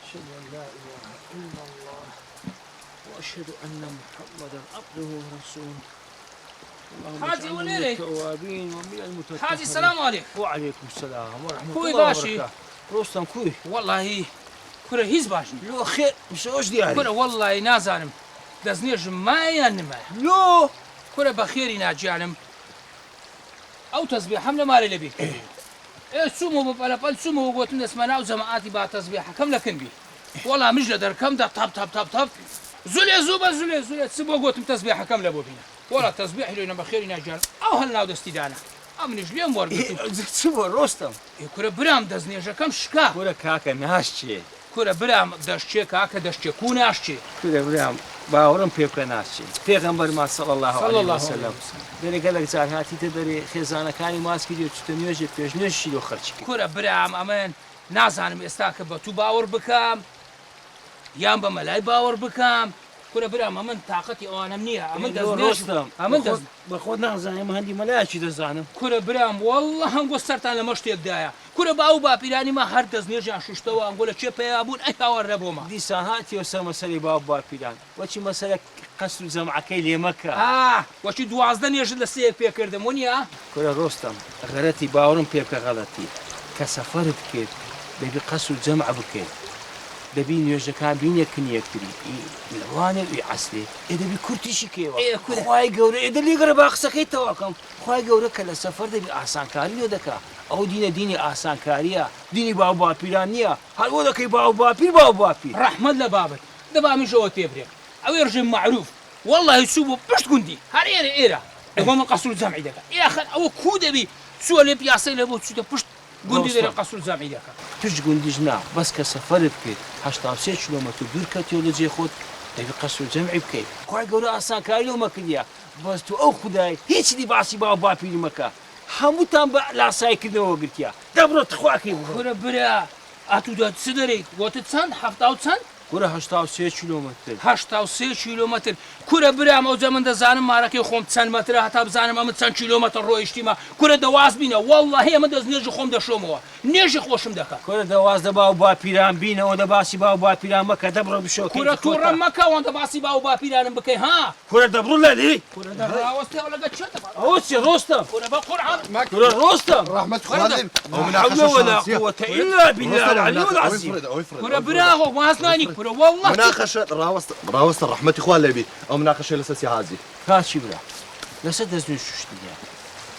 أشهد أن لا إله إلا الله وأشهد أن محمدا عبده ورسوله. حاجي وليلي التوابين ومن المتطهرين. حاجي السلام عليكم. وعليكم السلام ورحمة كوي الله باشي. وبركاته. رستم كوي. والله كره هیچ باش لو خير مش وش دياري. كره والله نازانم دەستنێژم مایان نمایە لو كره بەخێری ناجیانم ئەو تەزبیحەم لە مارێ لەبێ چوومەوە بە پەلەپەل چوومەوە گوتم دەچمە ناو جەماعەتی با تەزبیحەکەم لەکەن بی وەڵا مش لە دەرکەمدا تاپ زولێ زوو بە زولێ چ بۆ گوتم تەزبیحەکەم لە بۆ بینە وەڵا تەزبیح لێنە بەخێری ناجیان ئەو هەل ناو دەستی دانا ئەمنیش لێم وەرگرتم چی بۆ رستم؟ كره برام دەستنێژەکەم شکا كورة كاكا ناشچێ. كره برام دەشتێ کاکە دەشتێ کو ناشتێ كورة برام باورم پێ بکە ناشچێ. پێغەمبەرمان صلی الله علیه وسلم دەرێ گەلێک جار هاتیتە دەرێ خێزانەکانی ماسکی دێ چتە نوێژێ پێشنوێژی لۆ خەرچ کرد. كره برام ئەمن نازانم ئێستا کە بە تو باوەڕ بکەم یان بە مەلای باوەڕ بکەم كره برام ئەمن تااقەتی ئەوانم نییە ئەمن رستم ئەمن دەست بەخۆت نازانم هەندی مەلایەکی دەزانم. كره برام والله هەنگۆ سەرتان لەمە شتێکدایە كره باو باپیرانی ما هەر دەستنێژیان شوشتەوە ئەنگۆ لە چێ پێیا بوون ئەی هاوەڕێ بۆمە دیسان هاتیەوە سەر مەسەلەی باو باپیران وەچی مەسەلە قەسر و جەمعەکەی لێ مەکە. وەچی 12 نێژت لە سەیەک پێکردم وانە كورة رستم غەرەتی باوەڕم پێ بکە غەڵەتی کە سەفەرت بکەیت دەبی قەسر و جەمع بکەیت دەبی نوێژەکان بینێکن یەکتری لەوانێ وی عەسرێ دەبی کورتیشی کێوە خوای گەورە ئێدە لێگەرە با قسەکەی تەواکەم خوای گەورە کە لە سەفەر دەبی ئاسانکاری لێ دەکا ئەو دینە دینی ئاسانکاریە دینی باو باپیران نییە هەڵوە دەکەی باو باپیر ڕەحمەت لە بابت دەبا میشەوە تێبرێ ئەوێ ڕژێ معروف والله چوو بۆ پشت گوندی هەر ئێرە دەبا من قەسر و جەمعی دەکە ئێخەن ئەوە کو دەبی چووە لێ پیاسەی لە بۆ چووتە پشت گوندی دەرێ قەسر و جەمعی دەکە پشت گوندیش نا بەس کە سەفەرت بکەیت 83 کیلۆمەتر دوور کەوتیەوە لە جێ خۆت دەبی قەسر و جەمعی بکەیت خوای گەورە ئاسانکاری لەو مەکردیە بەس تو ئەو خودای هیچی باسی باو باپیری مەکە هەمووتان بە لاسایکردنەوە گرتیا دەبڕۆ خواکەی كره برا ئاتوودا چ دەرێیت گوتت چەند هەفتا و چەند كورة 83 کیلۆمەتر 83 کیلۆمەتر كره برام ئەو جە من دەزانم مارەکەی خۆم چەند مەترە هەتا بزانم ئەمە چەند کیلۆمەتر ڕۆیشتیمە كره دەواز بینە والله ئەمە دەست نێژی خۆم دەشۆمەوە نێژی خۆشم دەکات كورة دەواز دە باو باپیران بینەوە دە باسی باو باپیران مەکە دەبڕۆ بشۆ كره تووڕە مەکە ئەوەندە باسی باو باپیرانم بکەی ها كورة دەبڕۆ لەدی ڕاوەستەوە لەگەڵ چێتە ئەوە چی رستم كره بە قورعان كورة رستم رحمة خالد لا حول ولا قوة إلا بالله العلي العظيم كره براغۆ وازنانی كره والله مناقشة راوست رحمة إخوان لبي أو مناقشة لساتي هازي کاچی برا لەسەر دەستنوێژ شوشتنیە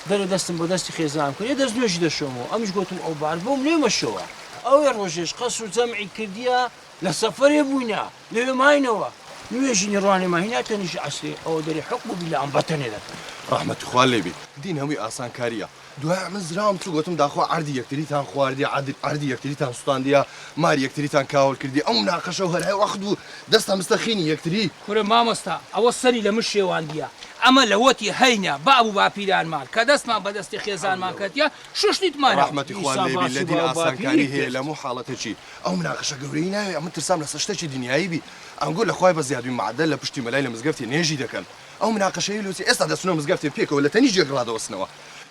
دەرە دەستم بۆ دەستی خێزانم کرد دەست نوێژی دەشۆمەوە ئەمیش گوتم ئەو بار بۆم لێمەشەوە ئەوێ ڕۆژێش قەسر و جەمعی کردیە لە سەفەرێ بووینە لەوێ ماینەوە نوێژی نێڕوانی ماهیناتە نیش عەسرێ ئەوە دەری حکم و بیلە ئەم بەتەنێ دەکەن رحمة إخوان لبي دين همي آسان كاريا دوای من زرام تو گوتم داخوا عردی یەکتریتان خواردی عردی یەکتریتان سوستاندیە ماری یەکتریتان کاول کردی ئەو مناقەشە و هەرای وەخت بوو دەستان مستەخینی یەکتری كره مامۆستا ئەوە سەری لە من شێواندیە ئەمە لەوەتی هەینە بابوو باپیرانمان کە دەستمان بە دەستی خێزانمان کردیە شوشتیتمانە رحمة إخوان لبي لە دین ئاسانکاری هەیە لە هەموو حاڵەتێکی ئەو مناقەشە گەورەی ناوێ ئەمە ترسام لەسەر شتێکی دنیایی بی ئەنگۆ لە خوای بە زیادوی معدەل لە پشتی مەلای لە مزگەفتی نێژی دەکەن ئەو مناقەشەی لوسی ئێستا دەچنەوە مزگەفتی پێکەوە لە تەنیش جێگڕادەوەستنەوە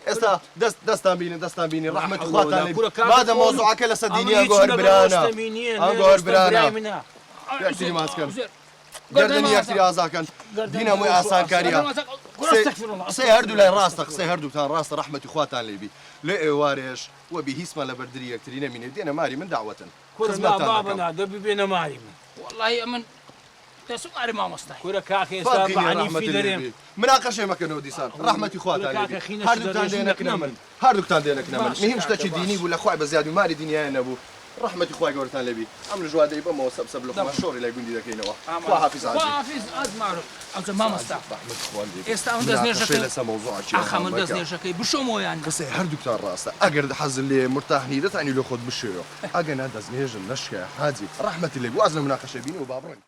ئێستا دەستان بینی ڕحمەتی خواتان مادە مۆزوعەکە لەسەر دینی ئەنگۆ هەر برانە ئەنگۆ هەر برانە یەکتری ماسکەن گەردەنی یەکتری ئازاکەن دین هەمووی ئاسانکاریە قسەی هەردوو لای ڕاستە قسەی هەردووتان ڕاستە ڕحمەتی خواتان لێبی لێ ئێوارێش وە بی هیچمان لە بەردری یەکتری نەمینێ دێنە ماری من داوەتن بابنا دەبی بێنە ماری من والله من دەسوماری مامۆستا كورة كاكي ئێستا بەعنیفی دەرێم مناقەشەی مەکەنەوە دیسان ڕحمەتی خواتان لێبی هەردووتان دێنەکنە من هەردووکتان دێنەکنە من مهم شتێکی دینی بوو لە خوای بە زیادوی ماری دینیایە نەبوو ڕحمەتی خوای گەورەتان لێبی ئەم لە ژوادەی بەمەوە سەبسەب لەخۆمان شۆڕی لای گوندی دەکەینەوە خوا حافیز عەزیز حافیز ئەزمارۆ ئەوجە مامۆستا ڕحمەتی خوان لێبی ئێستا ئەم دەستنێژەکەی لەسەر مەوزوعێکی ئاخا من دەستنێژەکەی بشۆمەوەیان قسەی هەردووکتان ڕاستە ئەگەر حەزت لێ مرتاحنی دەتانی لە خۆت بشێوە ئەگەر نا دەستنێژم نەشکە حاجی ڕحمەتی لێبی واز لە مناقەشە بینی و با بڕۆین